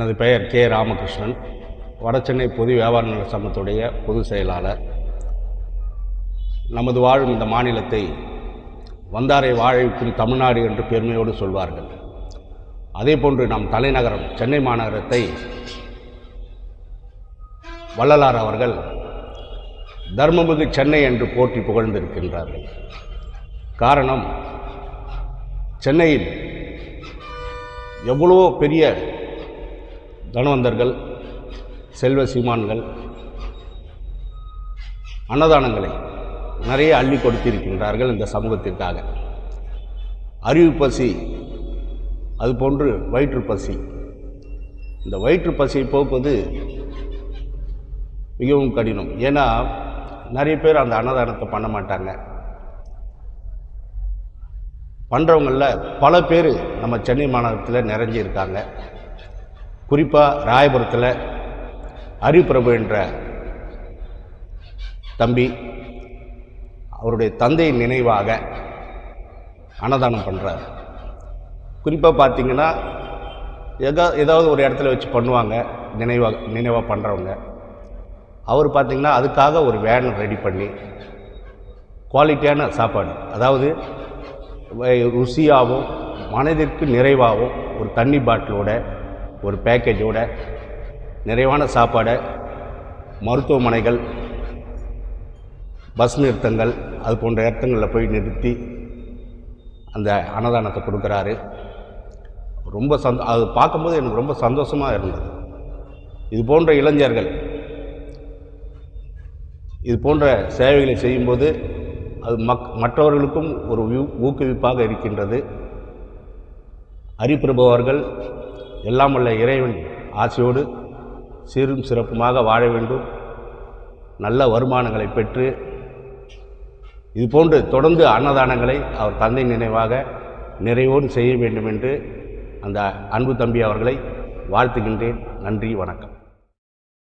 எனது பெயர் கே ராமகிருஷ்ணன், வடசென்னை பொது வியாபார நல சங்கத்துடைய பொதுச் செயலாளர். நமது வாழும் இந்த மாநிலத்தை வந்தாரை வாழைக்கும் தமிழ்நாடு என்று பெருமையோடு சொல்வார்கள். அதேபோன்று நம் தலைநகரம் சென்னை மாநகரத்தை வள்ளலார் அவர்கள் தர்மமிகு சென்னை என்று போற்றி புகழ்ந்திருக்கின்றார்கள். காரணம், சென்னையில் எவ்வளவோ பெரிய தனவந்தர்கள், செல்வ சீமான்கள் அன்னதானங்களை நிறைய அள்ளி கொடுத்திருக்கின்றார்கள் இந்த சமூகத்திற்காக. அறிவு பசி, அதுபோன்று வயிற்று பசி. இந்த வயிற்று பசியை போக்குவது மிகவும் கடினம். ஏன்னா நிறைய பேர் அந்த அன்னதானத்தை பண்ண மாட்டாங்க. பண்ணுறவங்களில் பல பேர் நம்ம சென்னை மாநகரத்தில் நிறைஞ்சிருக்காங்க. குறிப்பாக ராயபுரத்தில் ஹரிபிரபு என்ற தம்பி அவருடைய தந்தையின் நினைவாக அன்னதானம் பண்ணுறார். குறிப்பாக பார்த்திங்கன்னா ஏதாவது ஒரு இடத்துல வச்சு பண்ணுவாங்க, நினைவாக பண்ணுறவங்க. அவர் பார்த்திங்கன்னா அதுக்காக ஒரு வேன் ரெடி பண்ணி குவாலிட்டியான சாப்பாடு, அதாவது ருசியாகவும் மனதிற்கு நிறைவாகவும் ஒரு தண்ணி பாட்டிலோட ஒரு பேக்கேஜோட நிறைவான சாப்பாடை மருத்துவமனைகள், பஸ் நிறுத்தங்கள், அது போன்ற இடத்துங்களில் போய் நிறுத்தி அந்த அன்னதானத்தை கொடுக்குறாரு. ரொம்ப அது பார்க்கும்போது எனக்கு ரொம்ப சந்தோஷமாக இருந்தது. இது போன்ற இளைஞர்கள் இது போன்ற சேவைகளை செய்யும்போது அது மற்றவர்களுக்கும் ஒரு ஊக்குவிப்பாக இருக்கின்றது. ஹரிபிரபு அவர்கள் எல்லாம் வல்ல இறைவன் ஆசையோடு சீரும் சிறப்புமாக வாழ வேண்டும், நல்ல வருமானங்களை பெற்று இதுபோன்று தொடர்ந்து அன்னதானங்களை அவர் தந்தை நினைவாக நிறைவோடு செய்ய வேண்டும் என்று அந்த அன்பு தம்பி அவர்களை வாழ்த்துகின்றேன். நன்றி, வணக்கம்.